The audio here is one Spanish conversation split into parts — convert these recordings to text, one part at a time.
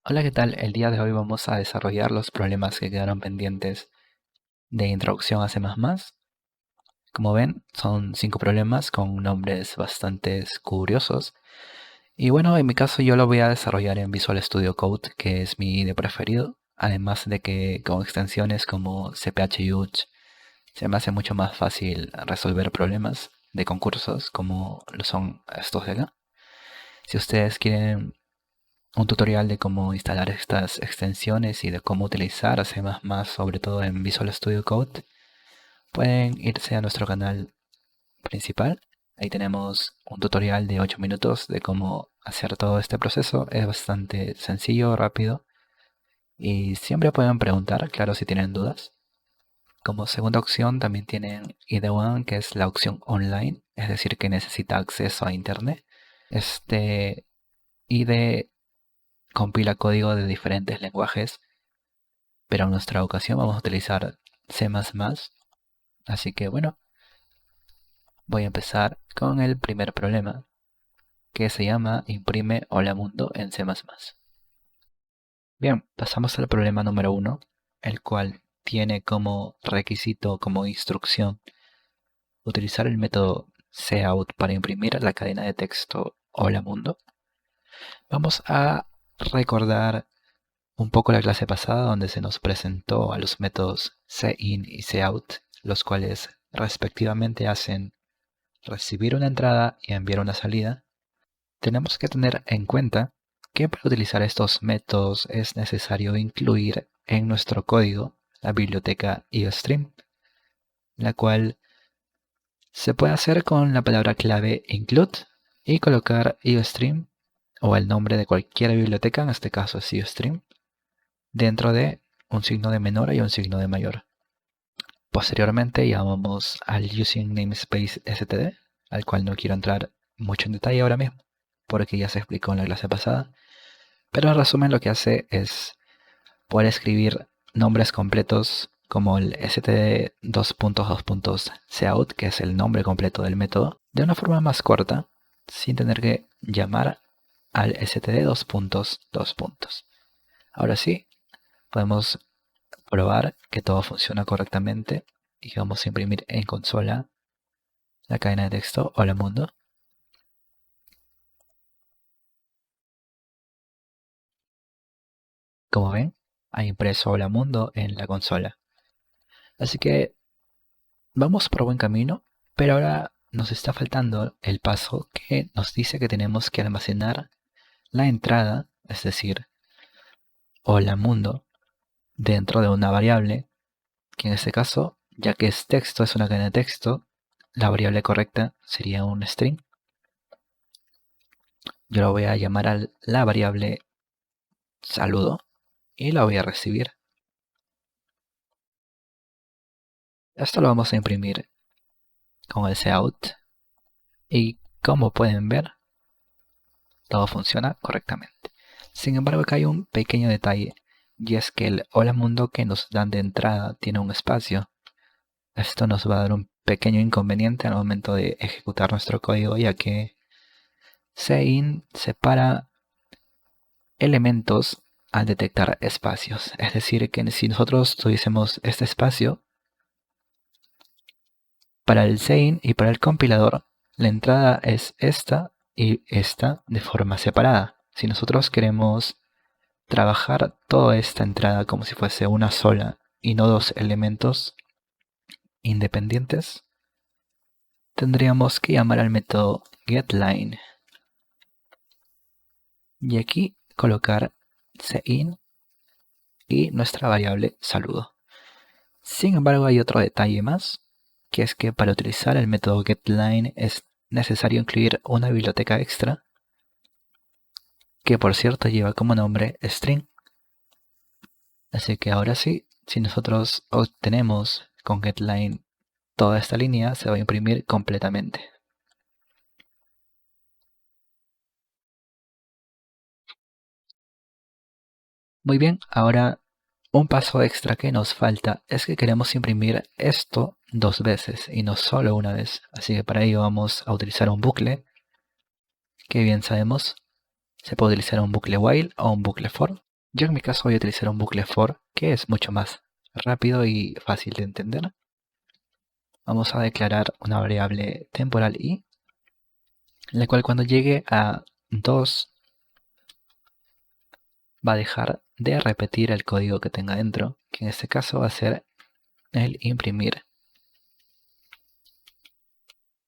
Hola, ¿qué tal? El día de hoy vamos a desarrollar los problemas que quedaron pendientes de introducción a C++. Como ven, son 5 problemas con nombres bastante curiosos. Y bueno, en mi caso yo lo voy a desarrollar en Visual Studio Code, que es mi IDE preferido. Además de que con extensiones como CPH-UG se me hace mucho más fácil resolver problemas de concursos como lo son estos de acá. Si ustedes quieren un tutorial de cómo instalar estas extensiones y de cómo utilizar C++, sobre todo en Visual Studio Code, pueden irse a nuestro canal principal. Ahí tenemos un tutorial de 8 minutos de cómo hacer todo este proceso. Es bastante sencillo, rápido y siempre pueden preguntar, claro, si tienen dudas. Como segunda opción también tienen IDE1, que es la opción online, es decir, que necesita acceso a internet. Este IDE compila código de diferentes lenguajes, pero en nuestra ocasión vamos a utilizar C++. Así que bueno, voy a empezar con el primer problema, que se llama imprime Hola Mundo en C++. Bien, pasamos al problema número 1, el cual tiene como requisito, como instrucción, utilizar el método cout para imprimir la cadena de texto Hola Mundo. Vamos a recordar un poco la clase pasada donde se nos presentó a los métodos cin y cout, los cuales respectivamente hacen recibir una entrada y enviar una salida. Tenemos que tener en cuenta que para utilizar estos métodos es necesario incluir en nuestro código la biblioteca iostream, la cual se puede hacer con la palabra clave include y colocar iostream o el nombre de cualquier biblioteca, en este caso es iostream, dentro de un signo de menor y un signo de mayor. Posteriormente llamamos al using namespace std, al cual no quiero entrar mucho en detalle ahora mismo, porque ya se explicó en la clase pasada. Pero en resumen lo que hace es poder escribir nombres completos como el std:2.2.cout, que es el nombre completo del método, de una forma más corta, sin tener que llamar al std:2.2. Ahora sí, podemos probar que todo funciona correctamente y vamos a imprimir en consola la cadena de texto Hola Mundo. Como ven, ha impreso Hola Mundo en la consola. Así que vamos por buen camino, pero ahora nos está faltando el paso que nos dice que tenemos que almacenar la entrada, es decir, Hola Mundo, dentro de una variable, que en este caso, ya que es texto, es una cadena de texto, la variable correcta sería un string. Yo lo voy a llamar a la variable saludo y la voy a recibir. Esto lo vamos a imprimir con el cout y como pueden ver, todo funciona correctamente. Sin embargo, acá hay un pequeño detalle y es que el hola mundo que nos dan de entrada tiene un espacio. Esto nos va a dar un pequeño inconveniente al momento de ejecutar nuestro código, ya que cin separa elementos al detectar espacios. Es decir, que si nosotros tuviésemos este espacio, para el cin y para el compilador, la entrada es esta y esta de forma separada. Si nosotros queremos trabajar toda esta entrada como si fuese una sola y no dos elementos independientes, tendríamos que llamar al método getLine y aquí colocar cin y nuestra variable saludo. Sin embargo, hay otro detalle más, que es que para utilizar el método getLine es necesario incluir una biblioteca extra, que por cierto lleva como nombre string. Así que ahora sí, si nosotros obtenemos con getLine toda esta línea, se va a imprimir completamente. Muy bien, ahora un paso extra que nos falta es que queremos imprimir esto dos veces y no solo una vez. Así que para ello vamos a utilizar un bucle, que bien sabemos, se puede utilizar un bucle while o un bucle for. Yo en mi caso voy a utilizar un bucle for que es mucho más rápido y fácil de entender. Vamos a declarar una variable temporal i, la cual cuando llegue a 2 va a dejar de repetir el código que tenga dentro, que en este caso va a ser el imprimir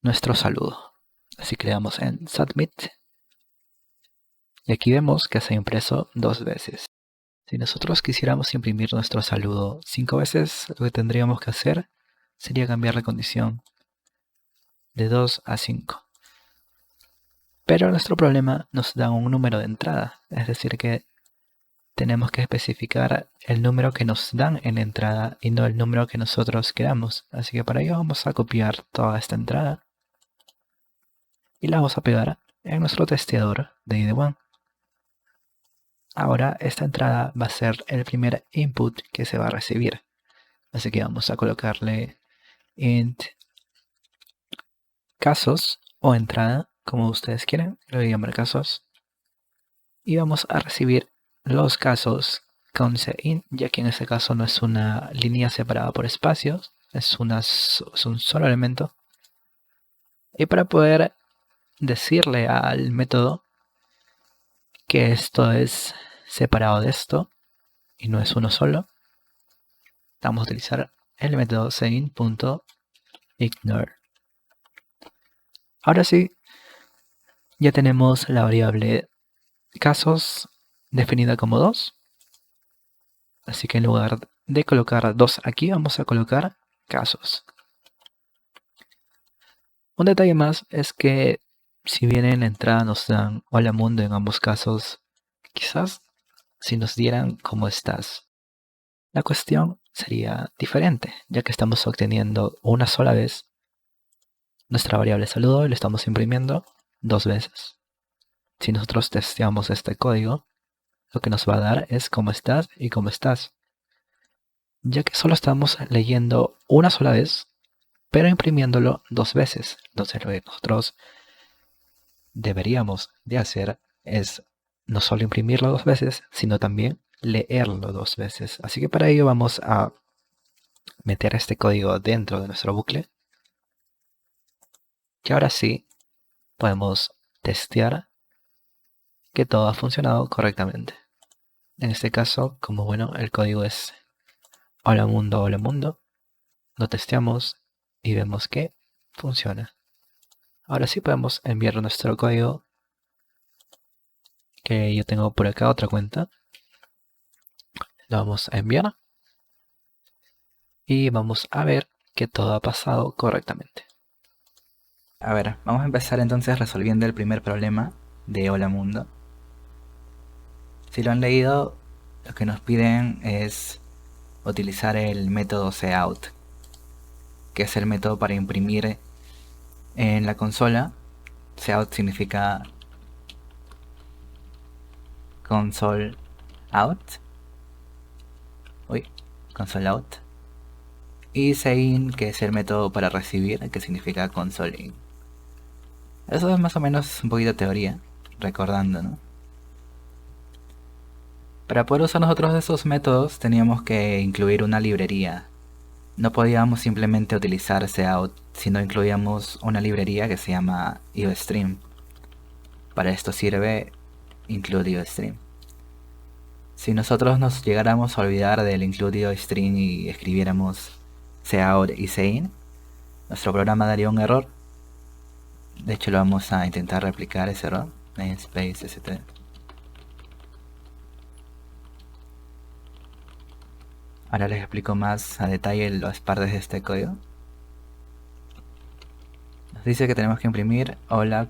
nuestro saludo. Así que le damos en submit y aquí vemos que se ha impreso 2 veces. Si nosotros quisiéramos imprimir nuestro saludo 5 veces, lo que tendríamos que hacer sería cambiar la condición de 2 a 5. Pero nuestro problema nos da un número de entrada, es decir que tenemos que especificar el número que nos dan en entrada y no el número que nosotros queramos. Así que para ello vamos a copiar toda esta entrada y la vamos a pegar en nuestro testeador de id1. Ahora esta entrada va a ser el primer input que se va a recibir. Así que vamos a colocarle int casos o entrada, como ustedes quieran, lo voy a llamar casos. Y vamos a recibir los casos con int, ya que en este caso no es una línea separada por espacios, es un solo elemento. Y para poder decirle al método que esto es separado de esto y no es uno solo, vamos a utilizar el método sein.ignore. Ahora sí, ya tenemos la variable casos definida como 2. Así que en lugar de colocar 2 aquí, vamos a colocar casos. Un detalle más es que si bien en la entrada nos dan hola mundo en ambos casos, quizás si nos dieran cómo estás, la cuestión sería diferente, ya que estamos obteniendo una sola vez nuestra variable saludo y lo estamos imprimiendo 2 veces. Si nosotros testeamos este código, lo que nos va a dar es cómo estás y cómo estás, ya que solo estamos leyendo una sola vez, pero imprimiéndolo 2 veces. Entonces lo que nosotros deberíamos de hacer es no solo imprimirlo 2 veces, sino también leerlo 2 veces. Así que para ello vamos a meter este código dentro de nuestro bucle. Y ahora sí podemos testear que todo ha funcionado correctamente. En este caso, como bueno, el código es hola mundo, lo testeamos y vemos que funciona. Ahora sí podemos enviar nuestro código, que yo tengo por acá otra cuenta. Lo vamos a enviar y vamos a ver que todo ha pasado correctamente. A ver, vamos a empezar entonces resolviendo el primer problema de Hola Mundo. Si lo han leído, lo que nos piden es utilizar el método cout, que es el método para imprimir en la consola. Cout significa console out. Console out. Y sein, que es el método para recibir, que significa console in. Eso es más o menos un poquito de teoría, recordando, ¿no? Para poder usar nosotros esos métodos teníamos que incluir una librería. No podíamos simplemente utilizar cout, sino incluíamos una librería que se llama iostream. Para esto sirve include iostream. Si nosotros nos llegáramos a olvidar del include iostream y escribiéramos cout y sein, nuestro programa daría un error. De hecho lo vamos a intentar replicar ese error. Namespace st. Ahora les explico más a detalle las partes de este código. Nos dice que tenemos que imprimir hola,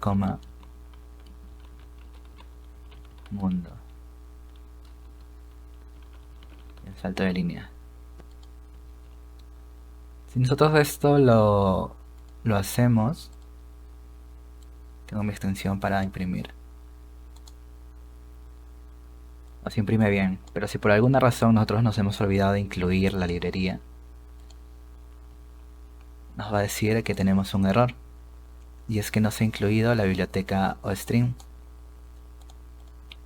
mundo. El salto de línea. Si nosotros esto lo hacemos, tengo mi extensión para imprimir. Nos imprime bien, pero si por alguna razón nosotros nos hemos olvidado de incluir la librería, nos va a decir que tenemos un error, y es que no se ha incluido la biblioteca ostream.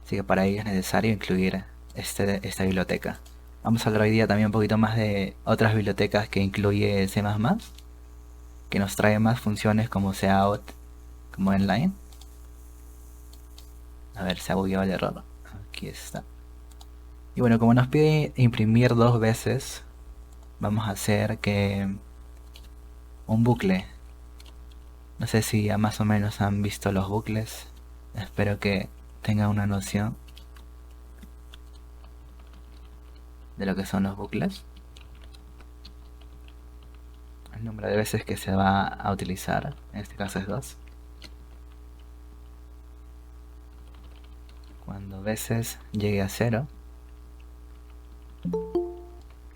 Así que para ello es necesario incluir esta biblioteca. Vamos a hablar hoy día también un poquito más de otras bibliotecas que incluye C++, que nos trae más funciones como cout, como inline. A ver, se ha bugueado el error. Aquí está. Y bueno, como nos pide imprimir 2 veces, vamos a hacer que un bucle. No sé si ya más o menos han visto los bucles. Espero que tengan una noción de lo que son los bucles. El número de veces que se va a utilizar, en este caso es 2. Cuando veces llegue a 0,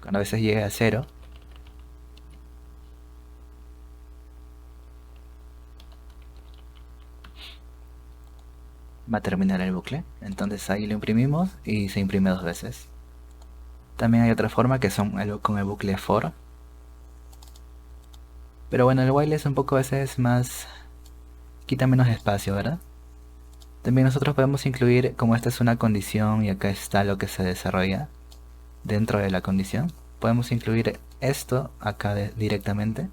cuando veces llegue a 0, va a terminar el bucle. Entonces ahí lo imprimimos y se imprime 2 veces. También hay otra forma que son con el bucle for. Pero bueno, el while es un poco a veces más... quita menos espacio, ¿verdad? También nosotros podemos incluir, como esta es una condición y acá está lo que se desarrolla dentro de la condición, podemos incluir esto acá directamente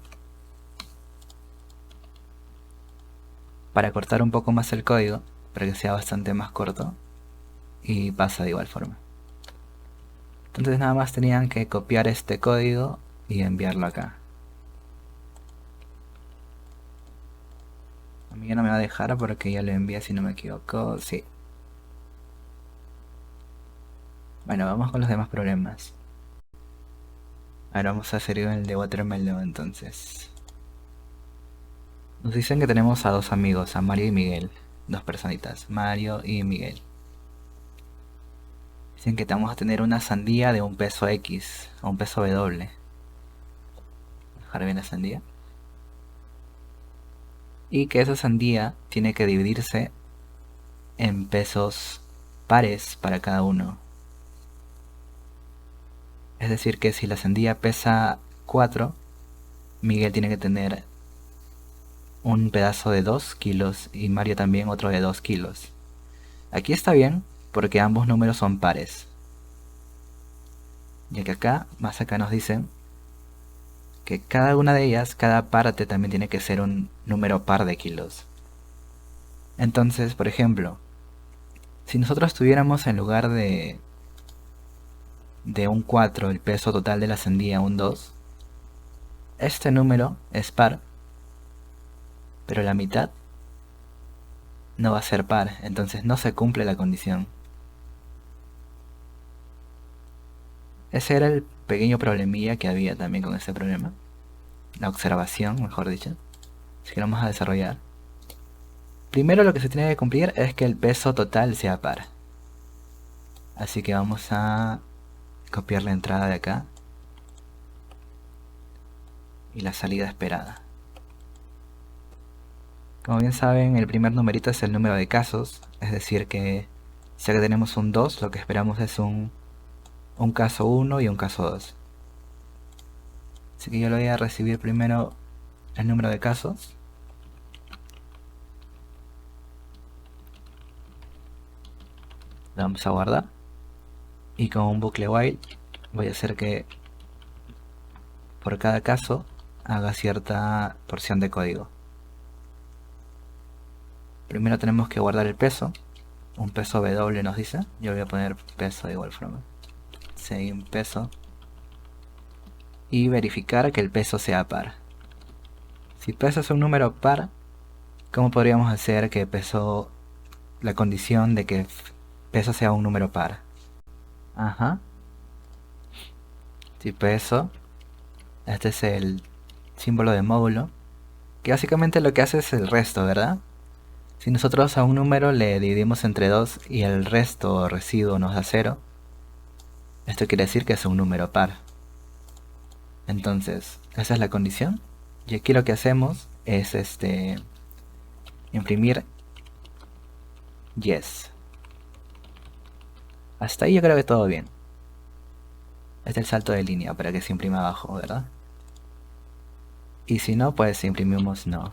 para cortar un poco más el código, para que sea bastante más corto, y pasa de igual forma. Entonces nada más tenían que copiar este código y enviarlo acá. A mí ya no me va a dejar porque ya lo envié, si no me equivoco. Sí. Bueno, vamos con los demás problemas. Ahora vamos a hacer el de Watermelon entonces. Nos dicen que tenemos a 2 amigos, a Mario y Miguel. 2 personitas, Mario y Miguel. Dicen que vamos a tener una sandía de un peso X o un peso W. Dejar bien la sandía. Y que esa sandía tiene que dividirse en pesos pares para cada uno. Es decir que si la sandía pesa 4, Miguel tiene que tener un pedazo de 2 kilos y Mario también otro de 2 kilos. Aquí está bien porque ambos números son pares. Ya que acá, más acá nos dicen que cada una de ellas, cada parte también tiene que ser un número par de kilos. Entonces, por ejemplo, si nosotros tuviéramos en lugar de un 4 el peso total de la sandía un 2, este número es par, pero la mitad no va a ser par, entonces no se cumple la condición. Ese era el pequeño problemilla que había también con este problema. La observación, mejor dicho. Así que lo vamos a desarrollar. Primero lo que se tiene que cumplir es que el peso total sea par. Así que vamos a copiar la entrada de acá y la salida esperada. Como bien saben, el primer numerito es el número de casos, es decir que si acá tenemos un 2, lo que esperamos es un caso 1 y un caso 2. Así que yo le voy a recibir primero el número de casos. Lo vamos a guardar. Y con un bucle while voy a hacer que por cada caso haga cierta porción de código. Primero tenemos que guardar el peso. Un peso W nos dice. Yo voy a poner peso de igual forma. Seguir peso. Y verificar que el peso sea par. Si peso es un número par, ¿cómo podríamos hacer que peso, la condición de que peso sea un número par? Ajá. Si peso, este es el símbolo de módulo, que básicamente lo que hace es el resto, ¿verdad? Si nosotros a un número le dividimos entre 2 y el resto residuo nos da 0, esto quiere decir que es un número par. Entonces, esa es la condición. Y aquí lo que hacemos es imprimir yes. Hasta ahí yo creo que todo bien. Este es el salto de línea para que se imprima abajo, ¿verdad? Y si no, pues imprimimos no.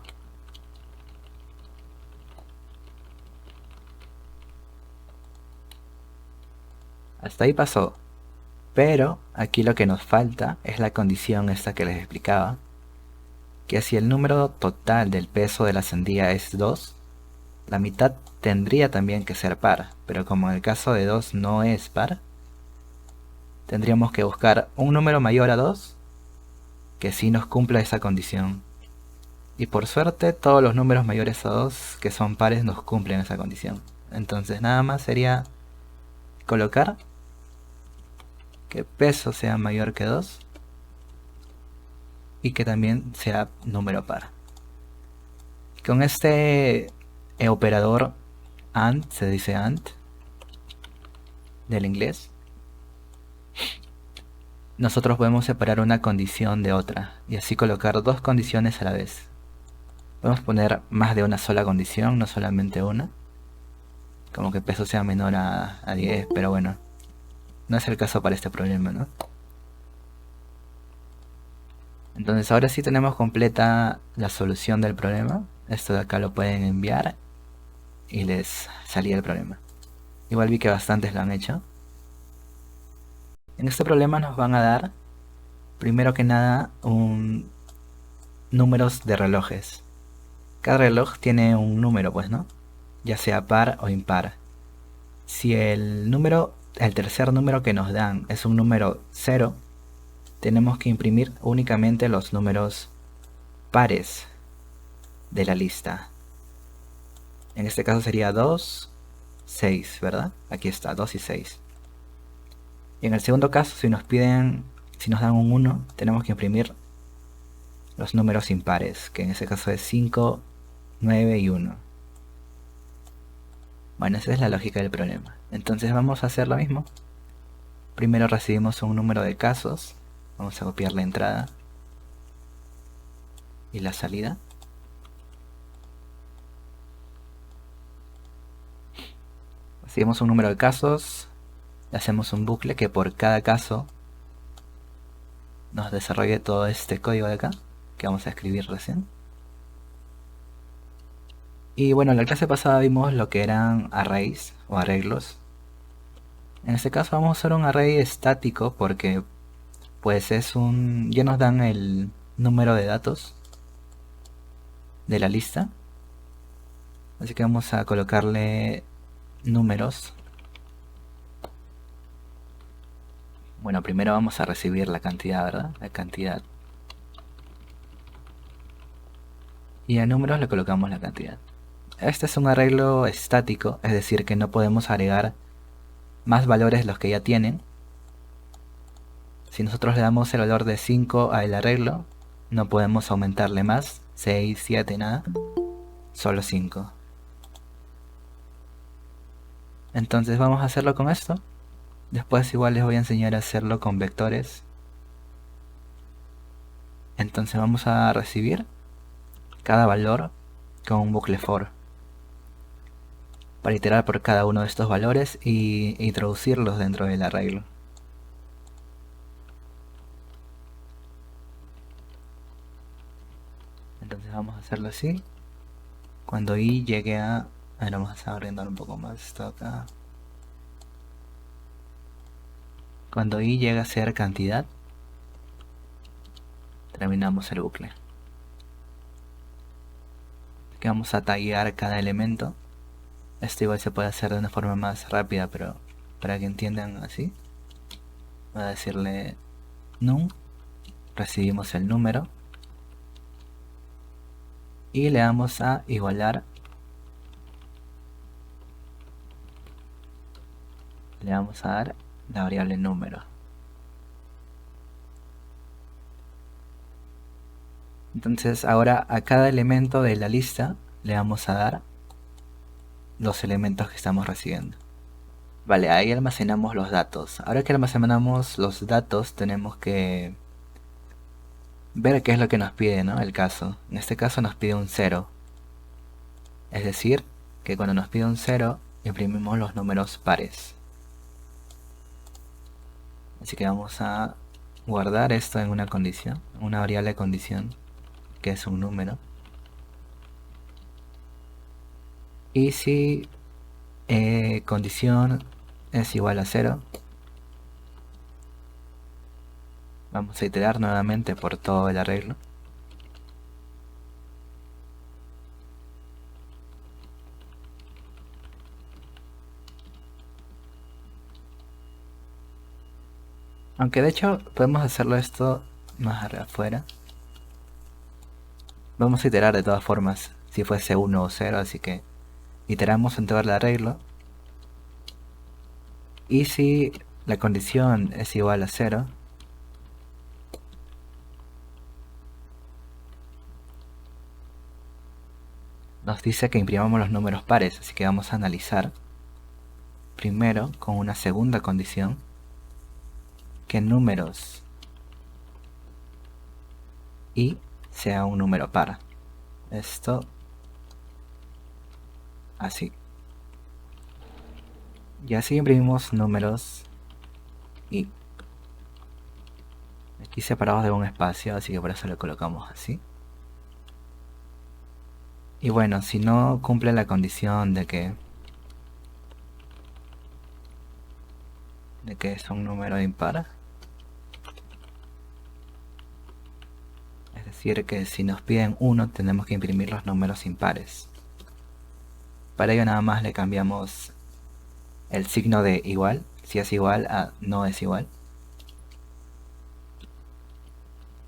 Hasta ahí pasó. Pero aquí lo que nos falta es la condición esta que les explicaba. Que si el número total del peso de la sandía es 2, la mitad tendría también que ser par. Pero como en el caso de 2 no es par, tendríamos que buscar un número mayor a 2 que sí nos cumpla esa condición. Y por suerte todos los números mayores a 2 que son pares nos cumplen esa condición. Entonces nada más sería colocar que peso sea mayor que 2 y que también sea número par. Con este operador AND, se dice AND del inglés, nosotros podemos separar una condición de otra y así colocar dos condiciones a la vez. Podemos poner más de una sola condición, no solamente una, como que peso sea menor a 10, pero bueno, no es el caso para este problema, ¿no? Entonces ahora sí tenemos completa la solución del problema. Esto de acá lo pueden enviar y les salía el problema. Igual vi que bastantes lo han hecho. En este problema nos van a dar, primero que nada, números de relojes. Cada reloj tiene un número, pues, ¿no? Ya sea par o impar. Si el tercer número que nos dan es un número 0, tenemos que imprimir únicamente los números pares de la lista. En este caso sería 2, 6, ¿verdad? Aquí está, 2 y 6. Y en el segundo caso, si nos dan un 1, tenemos que imprimir los números impares, que en este caso es 5, 9 y 1. Bueno, esa es la lógica del problema. Entonces vamos a hacer lo mismo. Primero recibimos un número de casos. Vamos a copiar la entrada y la salida. Recibimos un número de casos. Hacemos un bucle que por cada caso nos desarrolle todo este código de acá, que vamos a escribir recién. Y bueno, en la clase pasada vimos lo que eran arrays o arreglos. En este caso vamos a usar un array estático porque pues ya nos dan el número de datos de la lista. Así que vamos a colocarle números. Bueno, primero vamos a recibir la cantidad, ¿verdad? La cantidad. Y a números le colocamos la cantidad. Este es un arreglo estático, es decir que no podemos agregar más valores de los que ya tienen. Si nosotros le damos el valor de 5 al arreglo, no podemos aumentarle más, 6, 7, nada, solo 5. Entonces vamos a hacerlo con esto. Después igual les voy a enseñar a hacerlo con vectores. Entonces vamos a recibir cada valor con un bucle for para iterar por cada uno de estos valores y introducirlos dentro del arreglo. Entonces vamos a hacerlo así. Cuando i llegue a... Ahora vamos a agrandar un poco más esto acá. Cuando i llega a ser cantidad, terminamos el bucle. Aquí vamos a taggear cada elemento. Esto igual se puede hacer de una forma más rápida, pero para que entiendan así, voy a decirle num, recibimos el número y le vamos a igualar, le vamos a dar la variable número. Entonces ahora a cada elemento de la lista le vamos a dar los elementos que estamos recibiendo. Vale, ahí almacenamos los datos. Ahora que almacenamos los datos tenemos que ver qué es lo que nos pide, ¿no? El caso. En este caso nos pide un 0. Es decir, que cuando nos pide un 0 imprimimos los números pares. Así que vamos a guardar esto en una condición, una variable de condición, que es un número. Y si condición es igual a 0, Vamos a iterar nuevamente por todo el arreglo. Aunque de hecho podemos hacerlo esto más afuera. Vamos a iterar de todas formas si fuese 1 o 0, así que iteramos en todo el arreglo. Y si la condición es igual a 0, nos dice que imprimamos los números pares, así que vamos a analizar primero con una segunda condición que números y sea un número par. Esto así. Y así imprimimos números y aquí separados de un espacio, así que por eso lo colocamos así. Y bueno, si no cumple la condición de que es un número impar, es decir que si nos piden 1 tenemos que imprimir los números impares. Para ello nada más le cambiamos el signo de igual, si es igual a no es igual,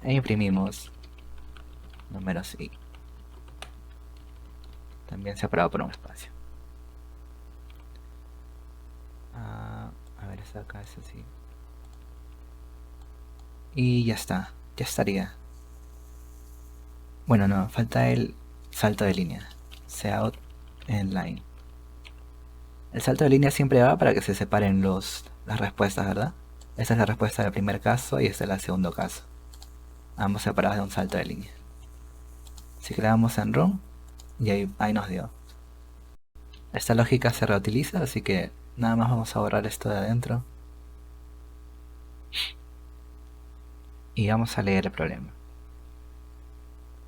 e imprimimos números y también separado por un espacio. A ver, esta acá es así. Y ya está, ya estaría. Bueno, no, falta el salto de línea. Cout en line. El salto de línea siempre va para que se separen las respuestas, ¿verdad? Esta es la respuesta del primer caso y esta es la segundo caso. Ambos separados de un salto de línea. Así que le damos en run y ahí nos dio. Esta lógica se reutiliza, así que nada más vamos a borrar esto de adentro. Y vamos a leer el problema.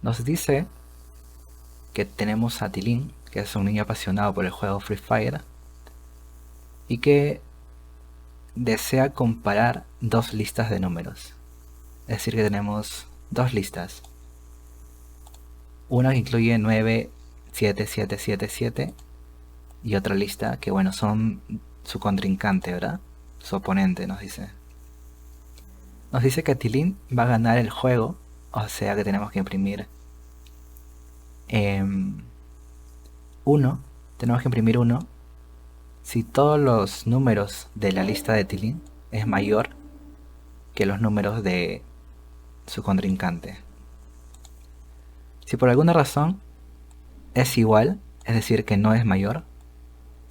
Nos dice que tenemos a Tilín, que es un niño apasionado por el juego Free Fire, y que desea comparar dos listas de números. Es decir que tenemos dos listas. Una que incluye 9, 7, 7, 7, 7 y otra lista que bueno son su contrincante, ¿verdad? Su oponente nos dice. Nos dice que Tilín va a ganar el juego, o sea que tenemos que imprimir 1. Tenemos que imprimir 1 si todos los números de la lista de Tilín es mayor que los números de su contrincante. Si por alguna razón es igual, es decir que no es mayor,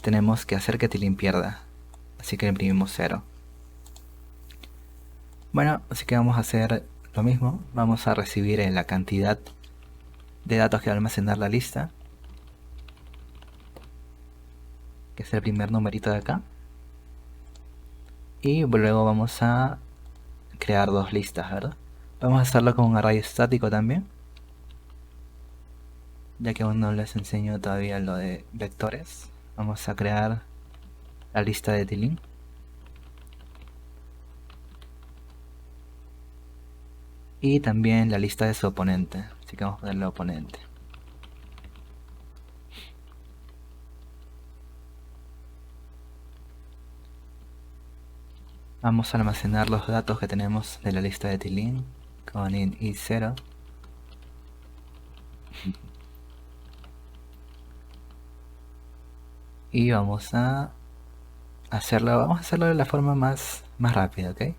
tenemos que hacer que Tilín pierda, así que imprimimos 0. Bueno, así que vamos a hacer lo mismo, vamos a recibir la cantidad de datos que va a almacenar la lista, que es el primer numerito de acá, y luego vamos a crear dos listas, ¿verdad? Vamos a hacerlo con un array estático también, ya que aún no les enseño todavía lo de vectores. Vamos a crear la lista de Tilín. Y también la lista de su oponente, así que vamos a ponerle oponente. Vamos a almacenar los datos que tenemos de la lista de Tilín con int i0. Y vamos a hacerlo de la forma más rápida, ¿ok?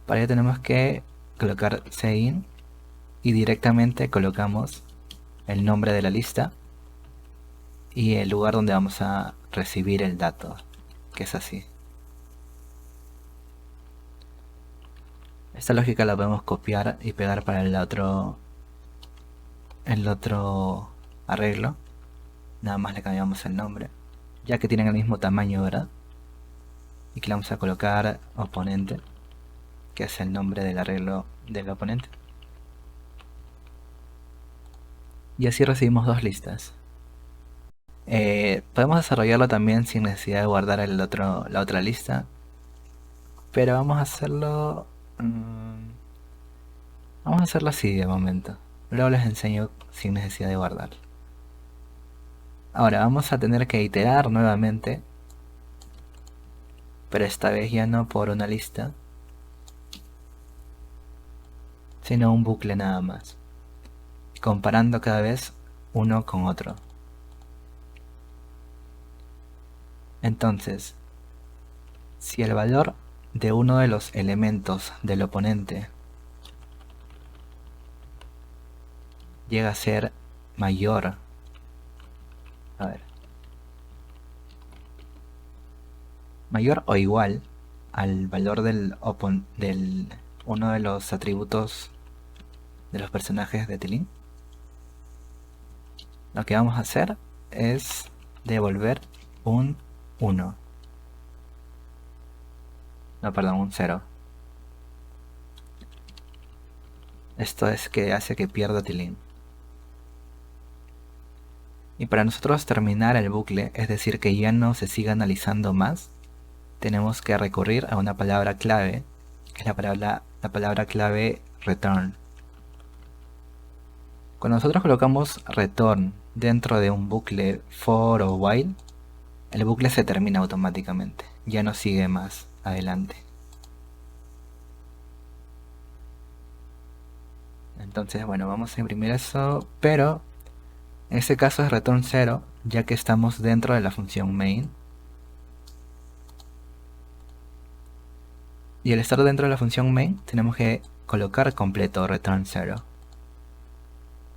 Para ello tenemos que colocar cin y directamente colocamos el nombre de la lista y el lugar donde vamos a recibir el dato, que es así. Esta lógica la podemos copiar y pegar para el otro arreglo. Nada más le cambiamos el nombre, ya que tienen el mismo tamaño, ¿verdad? Y que le vamos a colocar oponente, que es el nombre del arreglo del oponente. Y así recibimos dos listas. Podemos desarrollarlo también sin necesidad de guardar la otra lista, pero vamos a hacerlo Vamos a hacerlo así de momento. Luego les enseño sin necesidad de guardar. Ahora vamos a tener que iterar nuevamente, pero esta vez ya no por una lista, sino un bucle nada más, comparando cada vez uno con otro. Entonces, si el valor de uno de los elementos del oponente llega a ser mayor, a ver, mayor o igual al valor del uno de los atributos de los personajes de Tilín, lo que vamos a hacer es devolver un 1. No, perdón, un 0. Esto es que hace que pierda Tilín. Y para nosotros terminar el bucle, es decir, que ya no se siga analizando más, tenemos que recurrir a una palabra clave, que es la palabra clave return. Cuando nosotros colocamos return dentro de un bucle for o while, el bucle se termina automáticamente, ya no sigue más adelante. Entonces, bueno, vamos a imprimir eso, pero en este caso es return 0, ya que estamos dentro de la función main. Y al estar dentro de la función main, tenemos que colocar completo return 0.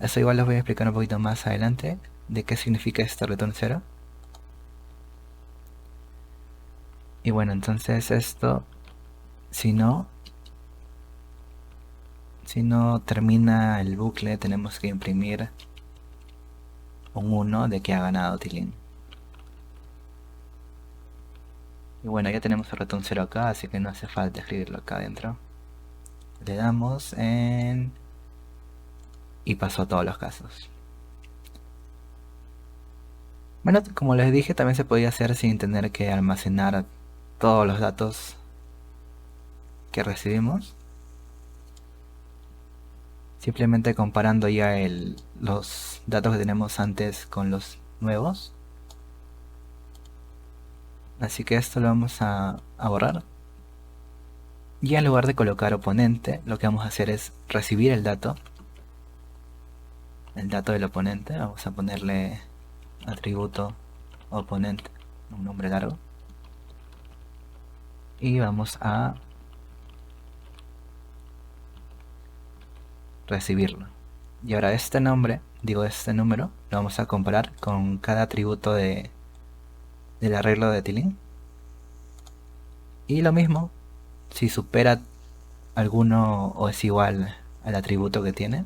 Eso igual les voy a explicar un poquito más adelante, de qué significa este return 0. Y bueno, entonces esto, si no termina el bucle, tenemos que imprimir un 1 de que ha ganado Tilín. Y bueno, ya tenemos el return 0 acá, así que no hace falta escribirlo acá adentro. Le damos en... y pasó a todos los casos. Bueno, como les dije, también se podía hacer sin tener que almacenar todos los datos que recibimos. Simplemente comparando ya los datos que tenemos antes con los nuevos. Así que esto lo vamos a borrar. Y en lugar de colocar oponente, lo que vamos a hacer es recibir el dato del oponente. Vamos a ponerle atributo oponente, un nombre largo. Y vamos a recibirlo. Y ahora este número, lo vamos a comparar con cada atributo del arreglo de Tilín. Y lo mismo, si supera alguno o es igual al atributo que tiene,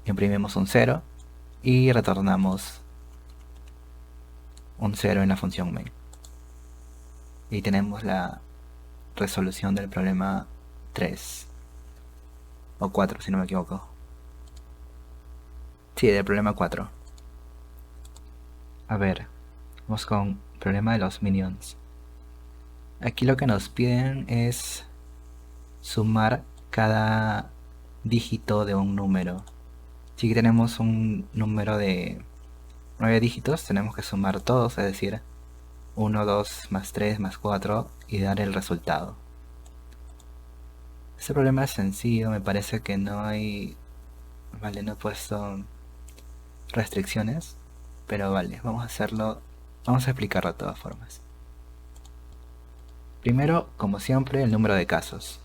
imprimimos un 0 y retornamos un 0 en la función main. Y tenemos la resolución del problema 3 o 4, si no me equivoco. Sí, del problema 4. A ver, vamos con el problema de los minions. Aquí lo que nos piden es sumar cada dígito de un número. Si tenemos un número de 9 dígitos, tenemos que sumar todos, es decir, 1, 2, más 3, más 4 y dar el resultado. Este problema es sencillo, me parece que no hay... Vale, no he puesto restricciones, pero vale, vamos a hacerlo, vamos a explicarlo de todas formas. Primero, como siempre, el número de casos,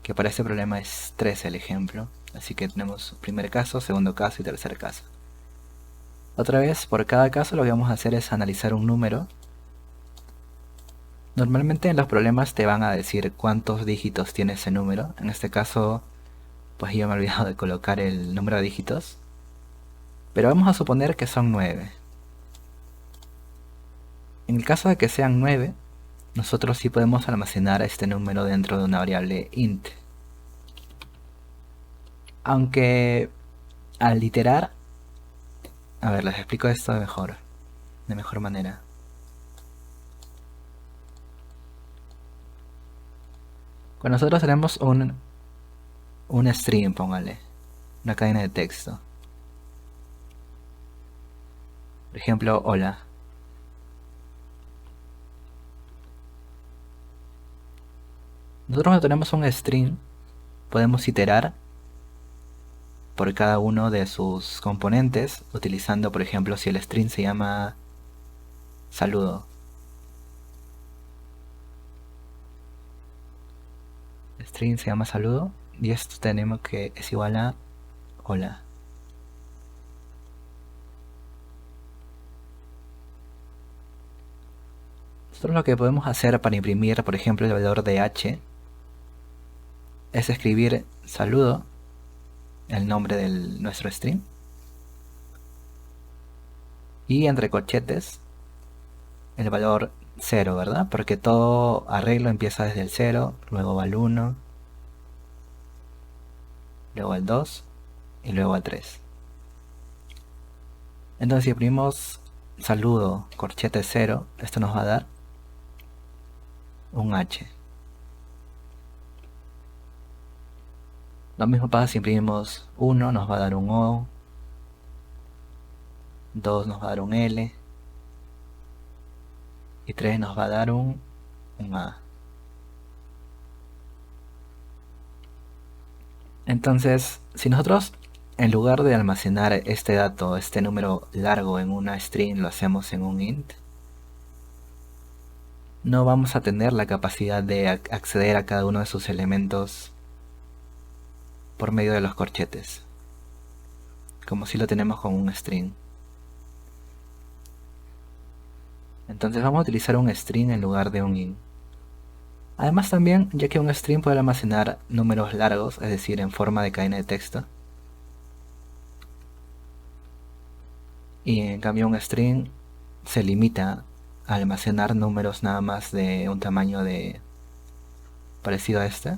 que para este problema es 13 el ejemplo, así que tenemos primer caso, segundo caso y tercer caso. Otra vez, por cada caso lo que vamos a hacer es analizar un número. Normalmente en los problemas te van a decir cuántos dígitos tiene ese número. En este caso, pues yo me he olvidado de colocar el número de dígitos. Pero vamos a suponer que son 9. En el caso de que sean 9, nosotros sí podemos almacenar este número dentro de una variable int. Aunque al iterar... A ver, les explico esto de mejor manera. Cuando nosotros tenemos un string, póngale, una cadena de texto. Por ejemplo, hola. Nosotros cuando tenemos un string, podemos iterar por cada uno de sus componentes, utilizando, por ejemplo, si el string se llama saludo. El string se llama saludo y esto tenemos que es igual a hola. Nosotros lo que podemos hacer para imprimir, por ejemplo, el valor de h es escribir saludo, el nombre de nuestro string, y entre corchetes el valor 0, ¿verdad? Porque todo arreglo empieza desde el 0, luego va al 1, luego al 2 y luego al 3. Entonces si imprimimos saludo corchete 0, esto nos va a dar un h. Lo mismo pasa si imprimimos 1, nos va a dar un o, 2 nos va a dar un l y 3 nos va a dar un a. Entonces, si nosotros en lugar de almacenar este dato, este número largo en una string, lo hacemos en un int, no vamos a tener la capacidad de acceder a cada uno de sus elementos por medio de los corchetes, como si lo tenemos con un string. Entonces vamos a utilizar un string en lugar de un int. Además también, ya que un string puede almacenar números largos, es decir, en forma de cadena de texto, y en cambio un string se limita a almacenar números nada más de un tamaño parecido a este,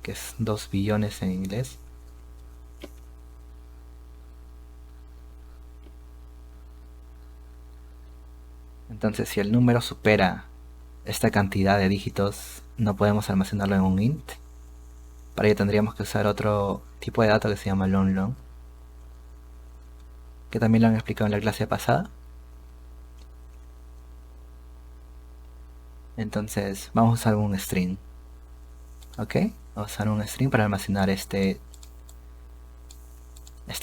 que es 2 billones en inglés. Entonces si el número supera esta cantidad de dígitos, no podemos almacenarlo en un int. Para ello tendríamos que usar otro tipo de dato que se llama long, que también lo han explicado en la clase pasada. Entonces vamos a usar un string. Ok, vamos a usar un string para almacenar esta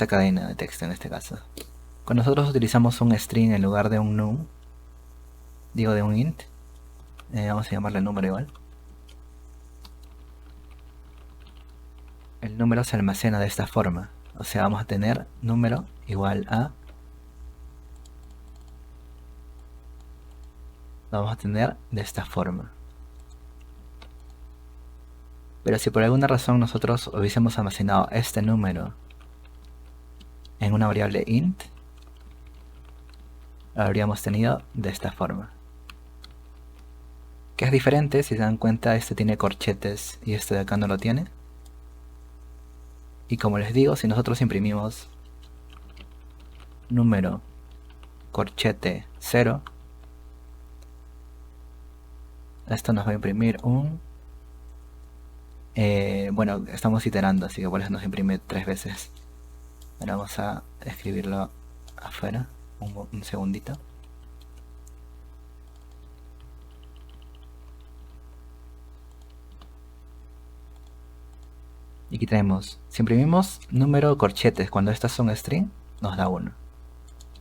cadena de texto en este caso. Cuando nosotros utilizamos un string en lugar de un num, digo de un int, vamos a llamarle número igual. El número se almacena de esta forma. O sea, vamos a tener número igual a... Lo vamos a tener de esta forma. Pero si por alguna razón nosotros hubiésemos almacenado este número en una variable int, lo habríamos tenido de esta forma. Que es diferente, si se dan cuenta, este tiene corchetes y este de acá no lo tiene. Y como les digo, si nosotros imprimimos número corchete 0, esto nos va a imprimir un... bueno, estamos iterando, así que por eso nos imprime 3 veces. Ahora vamos a escribirlo afuera, un segundito. Y aquí tenemos, si imprimimos número corchetes cuando estas son string, nos da 1.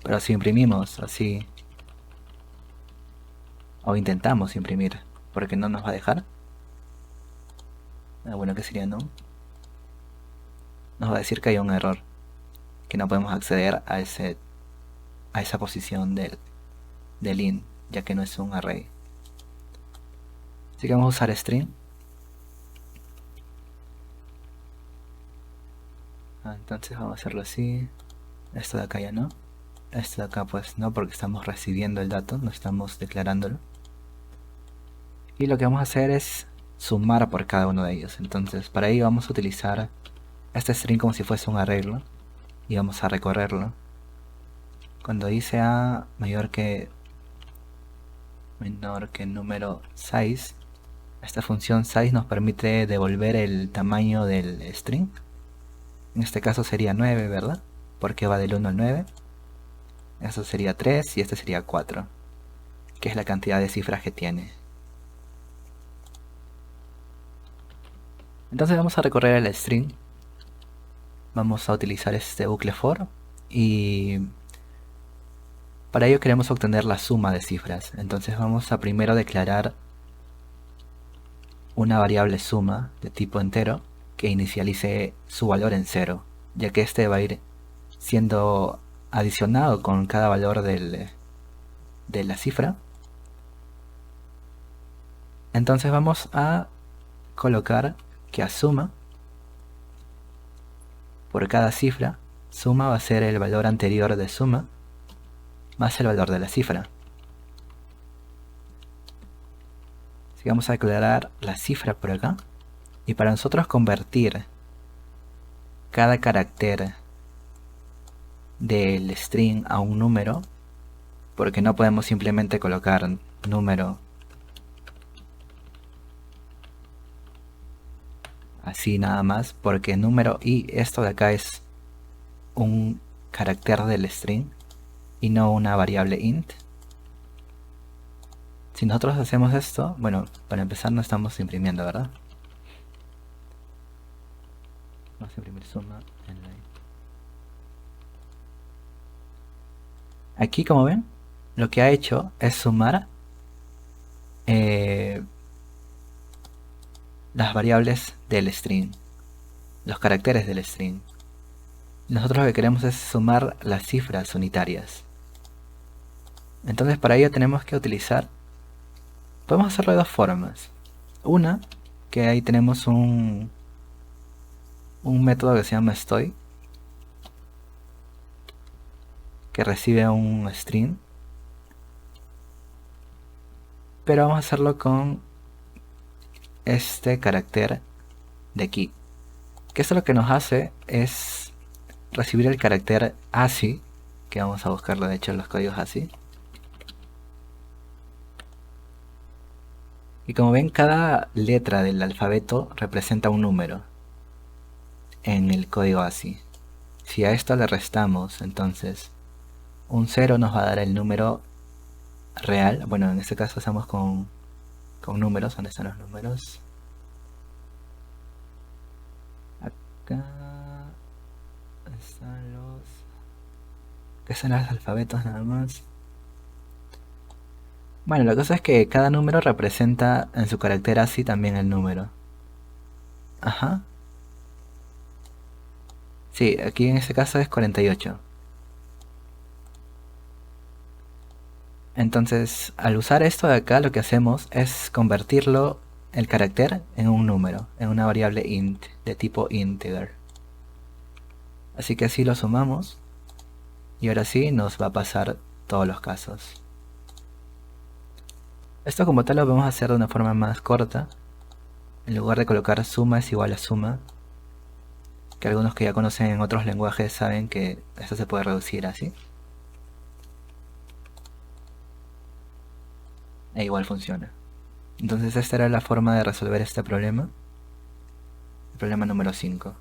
Pero si imprimimos así, o intentamos imprimir, porque no nos va a dejar, bueno, ¿qué sería no? Nos va a decir que hay un error, que no podemos acceder a esa posición del int, ya que no es un array. Así que vamos a usar string. Entonces vamos a hacerlo así. Esto de acá ya no. Esto de acá pues no, porque estamos recibiendo el dato, no estamos declarándolo. Y lo que vamos a hacer es sumar por cada uno de ellos. Entonces para ello vamos a utilizar este string como si fuese un arreglo. Y vamos a recorrerlo. Cuando dice menor que número 6, Esta función size nos permite devolver el tamaño del string. En este caso sería 9, ¿verdad? Porque va del 1 al 9. Eso sería 3 y este sería 4, que es la cantidad de cifras que tiene. Entonces vamos a recorrer el string. Vamos a utilizar este bucle for y para ello queremos obtener la suma de cifras. Entonces vamos a primero declarar una variable suma de tipo entero que inicialice su valor en 0, ya que este va a ir siendo adicionado con cada valor de la cifra. Entonces vamos a colocar que a suma, por cada cifra, suma va a ser el valor anterior de suma más el valor de la cifra. Así que vamos a declarar la cifra por acá. Y para nosotros convertir cada carácter del string a un número, porque no podemos simplemente colocar número así nada más, porque número y esto de acá es un carácter del string y no una variable int. Si nosotros hacemos esto, bueno, para empezar no estamos imprimiendo, ¿verdad? Vamos a imprimir suma en line. Aquí, como ven, lo que ha hecho es sumar las variables del string, los caracteres del string. Nosotros lo que queremos es sumar las cifras unitarias. Entonces para ello tenemos que utilizar, podemos hacerlo de dos formas. Una, que ahí tenemos un método que se llama stoi, que recibe un string, pero vamos a hacerlo con este carácter de aquí, que esto lo que nos hace es recibir el carácter ASCII, que vamos a buscarlo de hecho en los códigos ASCII. Y como ven, cada letra del alfabeto representa un número en el código ASCII. Si a esto le restamos, entonces un 0 nos va a dar el número real. Bueno, en este caso hacemos con números. ¿Dónde están los números? Acá están los... ¿Qué son los alfabetos nada más? Bueno, la cosa es que cada número representa en su carácter ASCII también el número. Ajá. Sí, aquí en este caso es 48. Entonces, al usar esto de acá, lo que hacemos es convertirlo, el carácter, en un número, en una variable int, de tipo integer. Así que así lo sumamos, y ahora sí nos va a pasar todos los casos. Esto como tal lo vamos a hacer de una forma más corta. En lugar de colocar suma es igual a suma, que algunos que ya conocen en otros lenguajes saben que esto se puede reducir así. E igual funciona. Entonces esta era la forma de resolver este problema. El problema número 5.